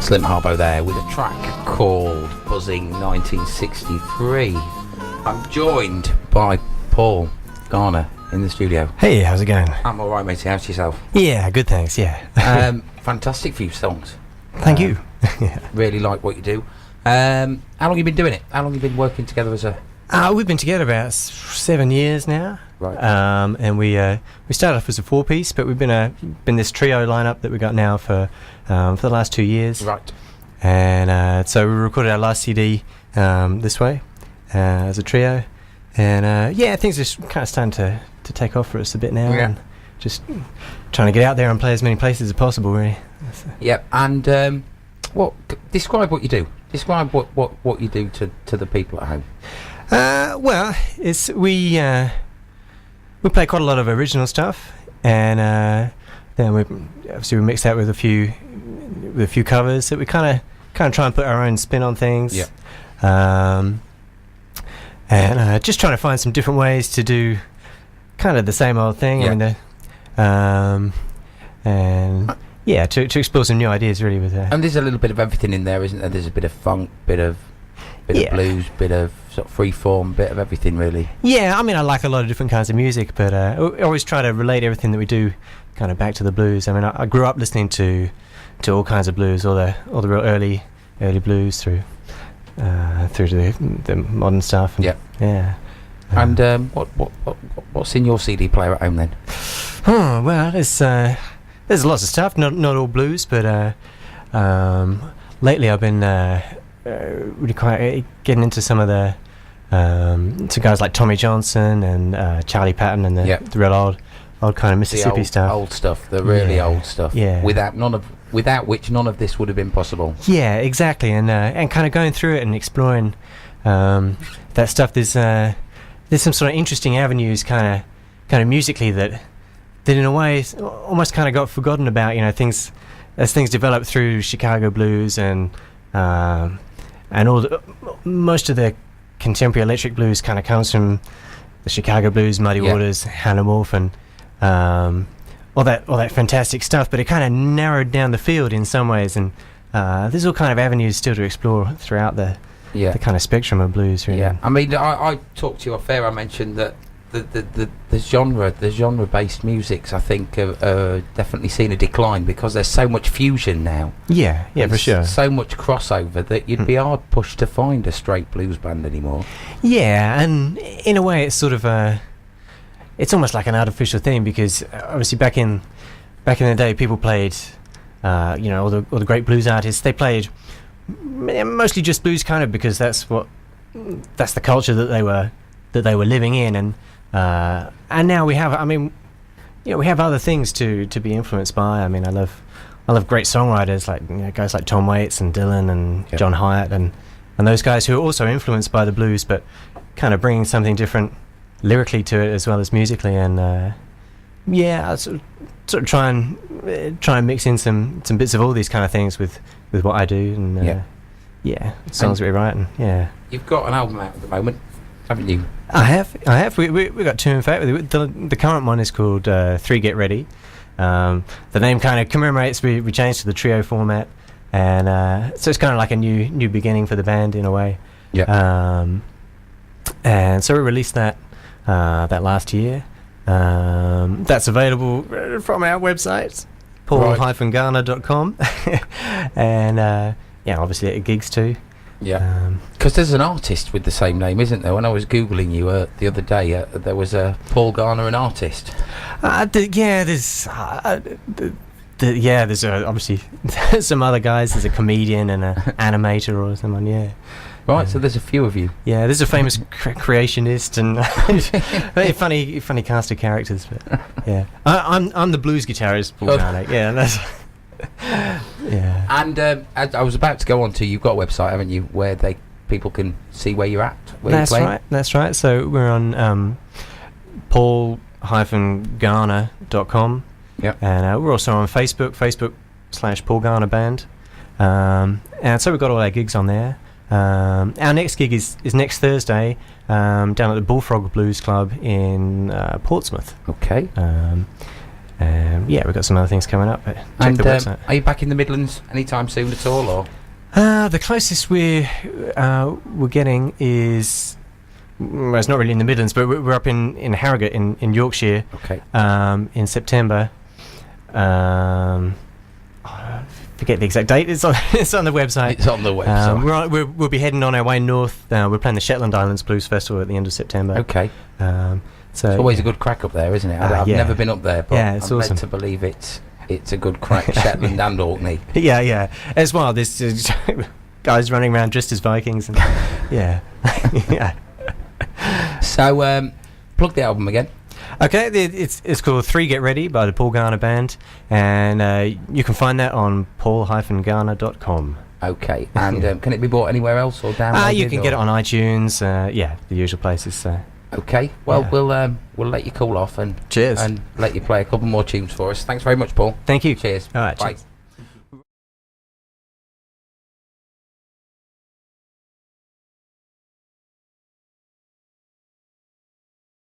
Slim Harbo there with a track called Buzzing 1963. I'm joined by Paul Garner in the studio. Hey, how's it going? I'm alright, matey. How's yourself? Yeah, good, thanks, yeah. Fantastic few songs. Thank you. Really like what you do. How long have you been doing it? How long have you been working together as a... We've been together about 7 years now. Right. And we started off as a 4-piece, but we've been this trio lineup that we got now for the last 2 years. Right. And so we recorded our last CD this way as a trio. And things are kind of starting to take off for us a bit now. Yeah. And just trying to get out there and play as many places as possible, really. Yep. And describe what you do. Describe what you do to the people at home. Well, we play quite a lot of original stuff, and then we mix that with a few covers that we kind of try and put our own spin on things. Yeah. And just trying to find some different ways to do kind of the same old thing. Yeah. To explore some new ideas really with that. And there's a little bit of everything in there, isn't there? There's a bit of funk, bit of blues, bit of sort of freeform, bit of everything really. Yeah, I mean, I like a lot of different kinds of music, but I always try to relate everything that we do kind of back to the blues. I mean, I grew up listening to all kinds of blues, all the real early blues through to the modern stuff. And, yeah. And what's in your CD player at home then? Oh well, there's lots of stuff. Not all blues, but lately I've been really quite getting into some of the to guys like Tommy Johnson and Charlie Patton and the real old kind of Mississippi stuff. Old stuff, the really old stuff. Yeah. Without which none of this would have been possible. Yeah, exactly. And kind of going through it and exploring that stuff. There's some sort of interesting avenues, kind of musically that in a way almost kind of got forgotten about. You know, things developed through Chicago blues and most of the contemporary electric blues kind of comes from the Chicago blues, Muddy Waters, Hannah Wolf, and all that fantastic stuff. But it kind of narrowed down the field in some ways, and there's all kind of avenues still to explore throughout the kind of spectrum of blues. Really. Yeah, I mean, I talked to you off air. I mentioned that the genre-based musics, I think, are definitely seen a decline because there's so much fusion now. Yeah, for sure. So much crossover that you'd be hard pushed to find a straight blues band anymore. Yeah, and in a way, it's sort of it's almost like an artificial thing because obviously back in the day, people played, all the great blues artists. They played mostly just blues, kind of because that's the culture that they were living in, and now we have, we have other things to be influenced by. I mean, I love great songwriters like guys like Tom Waits and Dylan and John Hyatt and those guys who are also influenced by the blues, but kind of bringing something different lyrically to it as well as musically. And I sort of try and mix in some bits of all these kind of things with what I do, and songs that we write, and You've got an album out at the moment, haven't you? I have. We got two, in fact. The current one is called 3 Get Ready. The name kind of commemorates we changed to the trio format, and so it's kind of like a new beginning for the band in a way. Yeah. And so we released that last year. That's available from our website, paul-garner.com, and obviously at gigs too. Yeah, because there's an artist with the same name, isn't there? When I was googling you the other day, there was a Paul Garner, an artist. There's obviously some other guys. There's a comedian and an animator or someone. Yeah. Right, so there's a few of you. Yeah, there's a famous creationist and very funny cast of characters. But yeah, I'm the blues guitarist, Paul Garner. Yeah, that's. Yeah. And I was about to go on to, you've got a website, haven't you, where people can see where you're at? That's right. So we're on paul-garner.com. Yep. And we're also on Facebook/Paul Garner Band. And so we've got all our gigs on there. Our next gig is next Thursday down at the Bullfrog Blues Club in Portsmouth. Okay. Yeah, we've got some other things coming up. But check And the website. are you back in the Midlands anytime soon at all, or? The closest we're getting is, well, it's not really in the Midlands, but we're up in Harrogate in Yorkshire. Okay. In September. I forget the exact date. It's on the website. It's on the website. We'll be heading on our way north. We're playing the Shetland Islands Blues Festival at the end of September. Okay. So It's always a good crack up there, isn't it? I've yeah. never been up there, but Yeah, it's I'm awesome. led to believe it's a good crack. Shetland and Orkney. Yeah. As well, there's guys running around dressed as Vikings. And yeah. Yeah. So, plug the album again. Okay, it's called 3 Get Ready by the Paul Garner Band, and you can find that on paul-garner.com. Okay, and can it be bought anywhere else or downloaded? You can get it on iTunes, the usual places. Okay, well, Yeah. we'll let you cool off and Cheers. and let you play a couple more tunes for us. Thanks very much, Paul. Thank you. Cheers. All right, Bye. cheers.